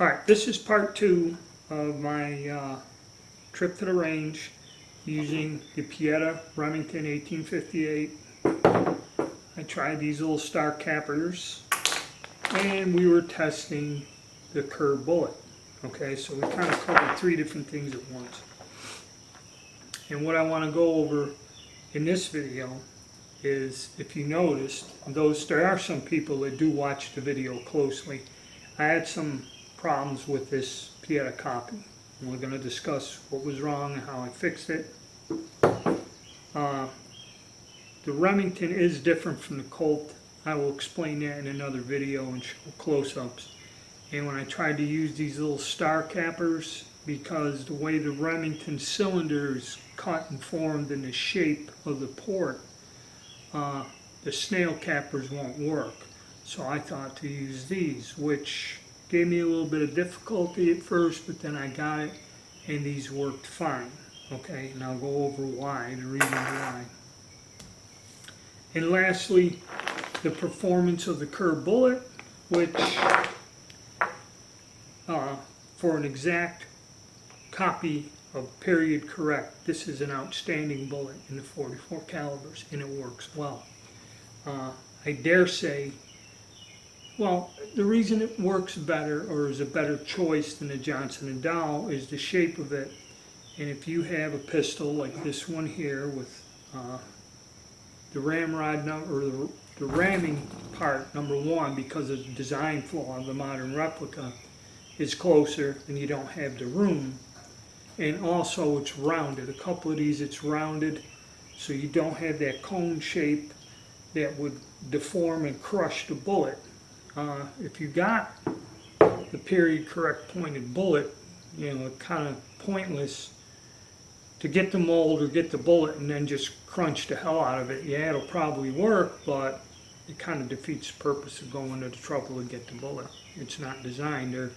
Alright, this is part 2 of my trip to the range using the Pieta Remington 1858. I tried these little star cappers and we were testing the Kerr bullet. Okay, so we kind of covered 3 different things at once. And what I want to go over in this video is, if you noticed, there are some people that do watch the video closely. I had some problems with this Pieta copy. And we're going to discuss what was wrong and how I fixed it. The Remington is different from the Colt. I will explain that in another video and show close-ups. And when I tried to use these little star cappers, because the way the Remington cylinder is cut and formed in the shape of the port, the snail cappers won't work. So I thought to use these, which gave me a little bit of difficulty at first, but then I got it and these worked fine. Okay, and I'll go over why, the reason why. And lastly, the performance of the Kerr bullet, which for an exact copy of period correct, this is an outstanding bullet in the 44 calibers, and it works well. I dare say, well, the reason it works better, or is a better choice than the Johnson & Dow, is the shape of it. And if you have a pistol like this one here with the ramrod number, or the ramming part, number 1, because of the design flaw of the modern replica, is closer and you don't have the room. And also it's rounded. A couple of these it's rounded, so you don't have that cone shape that would deform and crush the bullet. If you got the period correct pointed bullet, you know, it's kind of pointless to get the mold or get the bullet and then just crunch the hell out of it. Yeah, it'll probably work, but it kind of defeats the purpose of going to the trouble to get the bullet. It's not designed. They're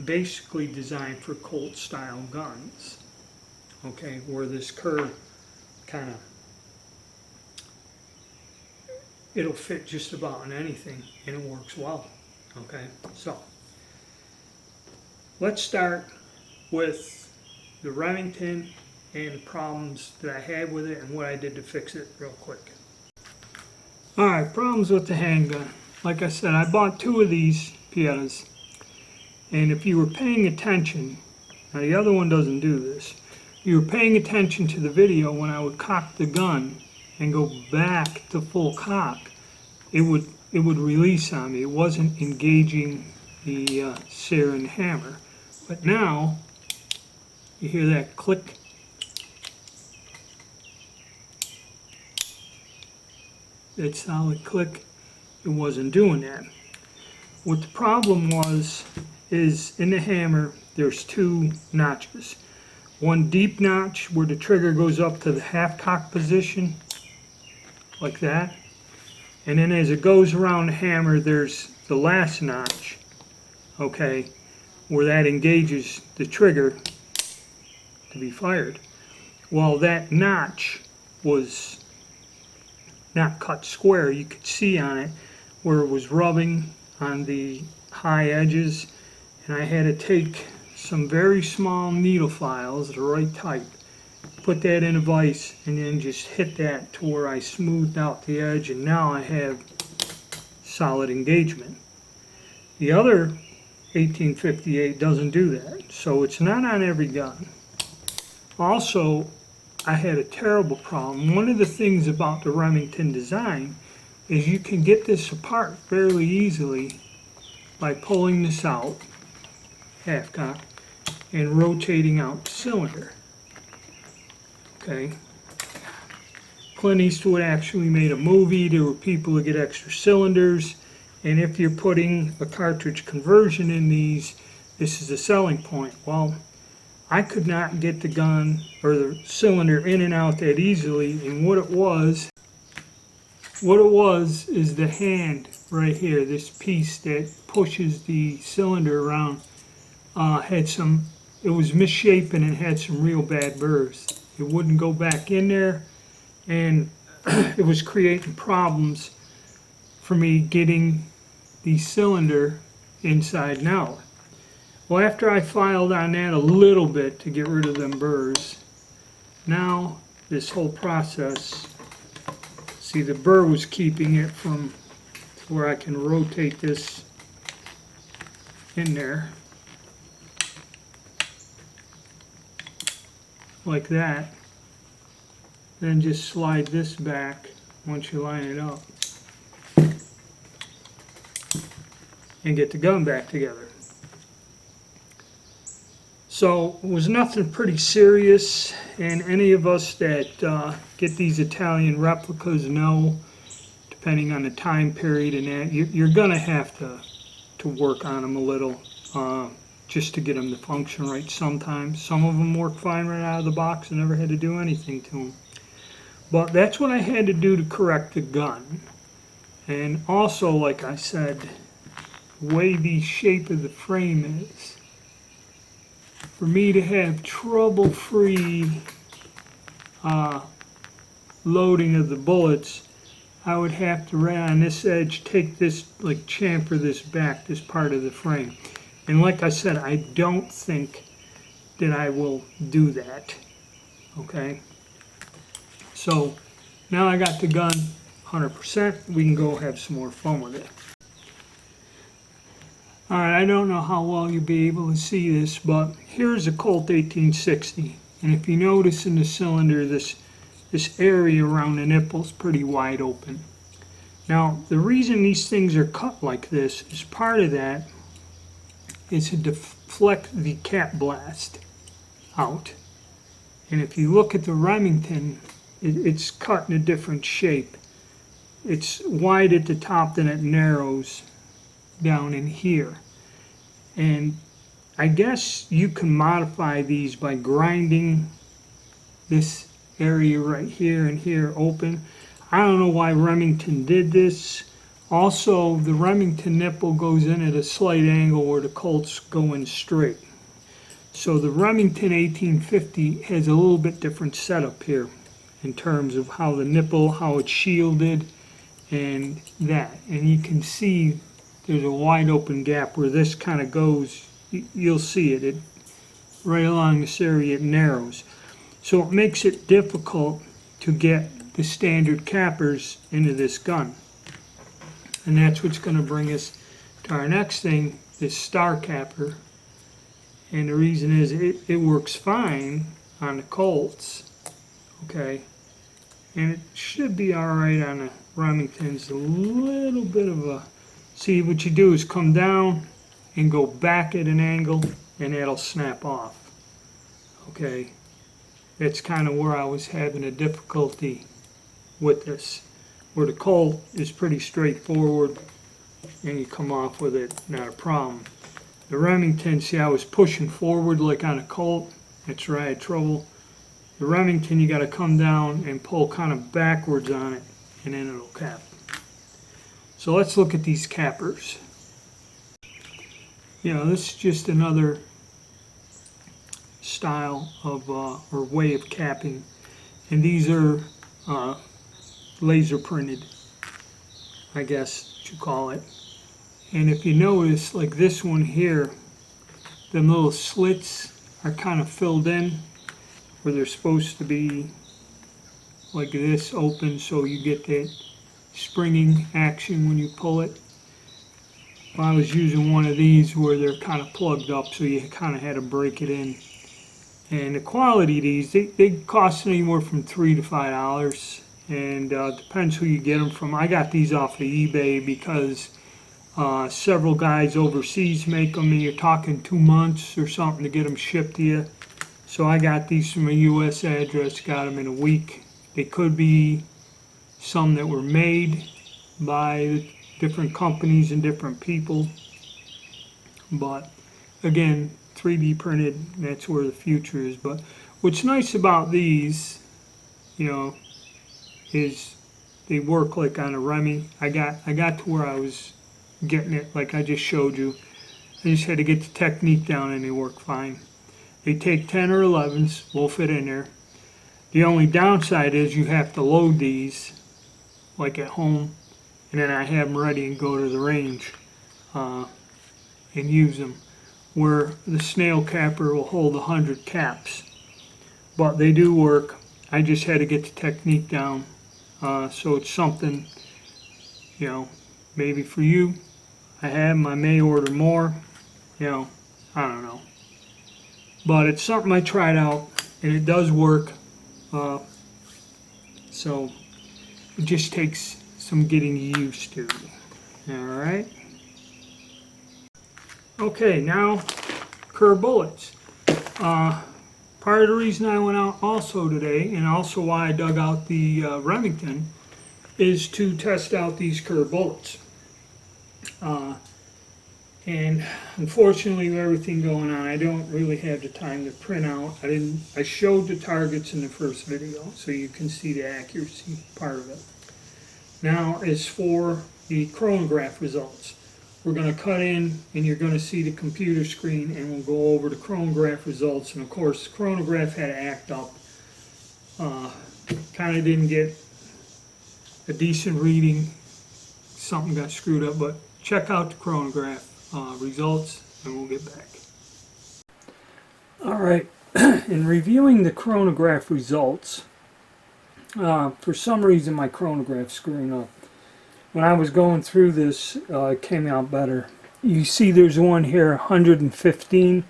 basically designed for Colt style guns. Okay, where this Kerr kind of, it'll fit just about in anything and it works well. Okay, so let's start with the Remington and the problems that I had with it and what I did to fix it real quick. Alright, problems with the handgun. Like I said, I bought 2 of these Pietas, and if you were paying attention, now the other one doesn't do this, if you were paying attention to the video when I would cock the gun and go back to full cock, it would release on me. It wasn't engaging the Sarin hammer. But now, you hear that click. That solid click, it wasn't doing that. What the problem is in the hammer, there's 2 notches. One deep notch where the trigger goes up to the half cock position, like that. And then as it goes around the hammer, there's the last notch, okay, where that engages the trigger to be fired. Well, that notch was not cut square. You could see on it where it was rubbing on the high edges, and I had to take some very small needle files, the right type, put that in a vise, and then just hit that to where I smoothed out the edge, and now I have solid engagement. The other 1858 doesn't do that, so it's not on every gun. Also, I had a terrible problem. One of the things about the Remington design is you can get this apart fairly easily by pulling this out, half cock, and rotating out the cylinder. Okay. Clint Eastwood actually made a movie. There were people who get extra cylinders, and if you're putting a cartridge conversion in these, this is a selling point. Well, I could not get the gun or the cylinder in and out that easily, and what it was is the hand right here, this piece that pushes the cylinder around, it was misshapen and had some real bad burrs. It wouldn't go back in there, and it was creating problems for me getting the cylinder inside and out. Well, after I filed on that a little bit to get rid of them burrs, now this whole process, see, the burr was keeping it from where I can rotate this in there like that, then just slide this back once you line it up and get the gun back together. So it was nothing pretty serious, and any of us that get these Italian replicas know, depending on the time period and that, you're gonna have to work on them a little just to get them to function right sometimes. Some of them work fine right out of the box and never had to do anything to them. But that's what I had to do to correct the gun. And also, like I said, the way the shape of the frame is, for me to have trouble-free loading of the bullets, I would have to, right on this edge, take this, like chamfer this back, this part of the frame. And like I said, I don't think that I will do that, okay? So now I got the gun 100%, we can go have some more fun with it. All right, I don't know how well you'll be able to see this, but here's a Colt 1860. And if you notice in the cylinder, this area around the nipple is pretty wide open. Now, the reason these things are cut like this is part of that is to deflect the cap blast out. And if you look at the Remington, it's cut in a different shape. It's wide at the top, then it narrows down in here. And I guess you can modify these by grinding this area right here and here open. I don't know why Remington did this. Also, the Remington nipple goes in at a slight angle where the Colts go in straight. So the Remington 1850 has a little bit different setup here in terms of how the nipple, how it's shielded, and that. And you can see there's a wide open gap where this kind of goes. You'll see it right along this area, it narrows. So it makes it difficult to get the standard cappers into this gun. And that's what's going to bring us to our next thing, this star capper. And the reason is it works fine on the Colts, okay? And it should be all right on the Remingtons. A little bit of a, see, what you do is come down and go back at an angle, and that'll snap off, okay? That's kind of where I was having a difficulty with this, where the Colt is pretty straightforward and you come off with it, not a problem. The Remington, see, I was pushing forward like on a Colt, that's where I had trouble. The Remington, you got to come down and pull kind of backwards on it, and then it'll cap. So let's look at these cappers. You know, this is just another style of or way of capping, and these are laser printed, I guess you call it. And if you notice, like this one here, the little slits are kind of filled in where they're supposed to be like this open, so you get that springing action when you pull it. Well, I was using one of these where they're kind of plugged up, so you kind of had to break it in. And the quality of these, they cost anywhere from $3 to $5, and depends who you get them from. I got these off of eBay because several guys overseas make them, and you're talking 2 months or something to get them shipped to you. So I got these from a U.S. address, got them in a week. They could be some that were made by different companies and different people, but again, 3D printed, that's where the future is. But what's nice about these, you know, is they work like on a Remy. I got to where I was getting it like I just showed you. I just had to get the technique down and they work fine. They take 10 or 11s, will fit in there. The only downside is you have to load these like at home, and then I have them ready and go to the range and use them. where the snail capper will hold 100 caps. But they do work. I just had to get the technique down. So it's something, you know, maybe for you. I may order more, you know, I don't know. But it's something I tried out, and it does work. So it just takes some getting used to. All right. Okay, now Kerr bullets. Part of the reason I went out also today, and also why I dug out the Remington, is to test out these Kerr bullets. And unfortunately, with everything going on, I don't really have the time to print out. I showed the targets in the first video, so you can see the accuracy part of it. Now, as for the chronograph results, we're going to cut in, and you're going to see the computer screen, and we'll go over the chronograph results. And of course, the chronograph had to act up. Kind of didn't get a decent reading. Something got screwed up, but check out the chronograph results, and we'll get back. All right, in reviewing the chronograph results, for some reason my chronograph's screwing up. When I was going through this, it came out better. You see there's one here, 115.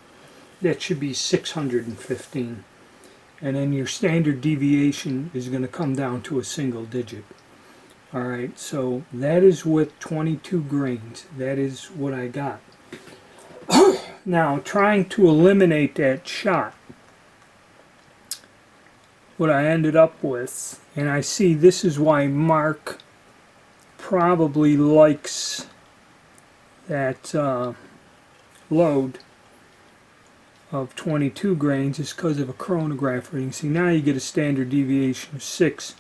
That should be 615. And then your standard deviation is going to come down to a single digit. All right, so that is with 22 grains. That is what I got. Now, trying to eliminate that shot, what I ended up with, and I see this is why Mark probably likes that load of 22 grains, is because of a chronograph reading. See, now you get a standard deviation of 6.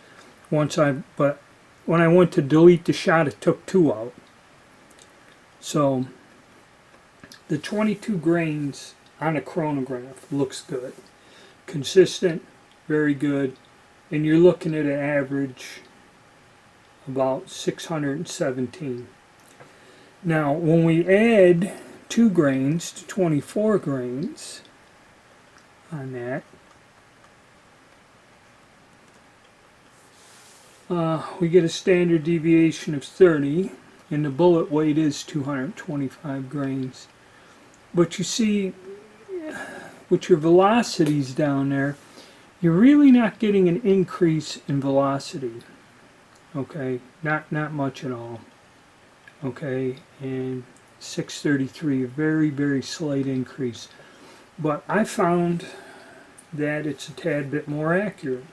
But when I went to delete the shot, it took 2 out. So the 22 grains on a chronograph looks good. Consistent, very good. And you're looking at an average about 617. Now, when we add 2 grains to 24 grains on that, we get a standard deviation of 30, and the bullet weight is 225 grains. But you see, with your velocities down there, you're really not getting an increase in velocity. Okay, not much at all. Okay, and 633, a very, very slight increase. But I found that it's a tad bit more accurate.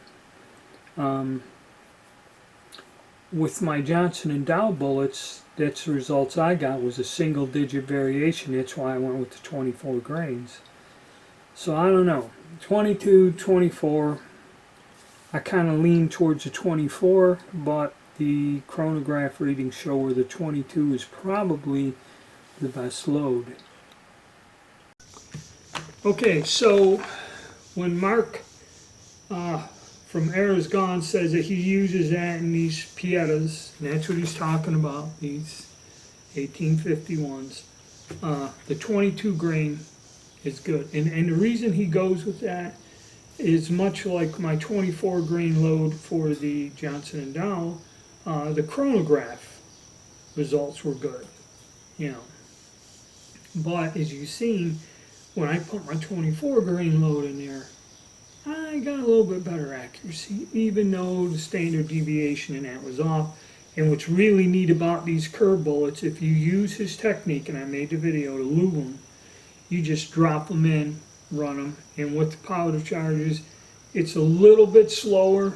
With my Johnson & Dow bullets, that's the results I got, was a single digit variation. That's why I went with the 24 grains. So I don't know, 22, 24, I kind of lean towards the 24, but the chronograph readings show where the 22 is probably the best load. Okay, so when Mark from Era's Gone says that he uses that in these Pietas, and that's what he's talking about, these 1851s, the 22 grain is good. And the reason he goes with that is much like my 24 grain load for the Johnson & Dow, the chronograph results were good, you know. But as you've seen, when I put my 24 grain load in there, I got a little bit better accuracy, even though the standard deviation in that was off. And what's really neat about these Kerr bullets, if you use his technique, and I made the video to lube them, you just drop them in, run them, and with the powder charges, it's a little bit slower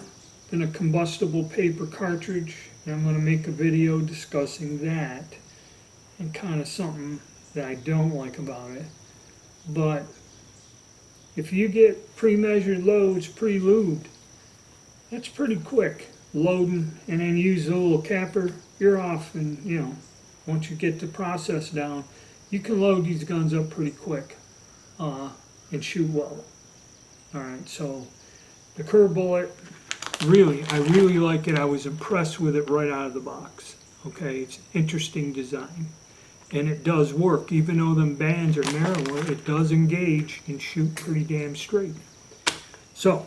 than a combustible paper cartridge, and I'm going to make a video discussing that, and kind of something that I don't like about it. But if you get pre-measured loads, pre-lubed, that's pretty quick. Loading and then use the little capper, you're off, and you know, once you get the process down, you can load these guns up pretty quick and shoot well. Alright, so the Kerr bullet, I really like it. I was impressed with it right out of the box. Okay, it's an interesting design. and it does work. Even though them bands are narrower, it does engage and shoot pretty damn straight. So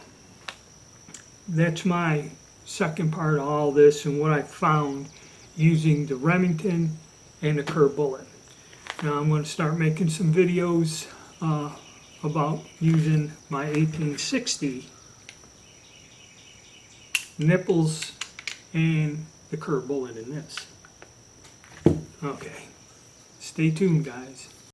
that's my second part of all this and what I found using the Remington and the Kerr bullet. Now I'm going to start making some videos about using my 1860 nipples and the Kerr bullet in this. Okay, stay tuned, guys.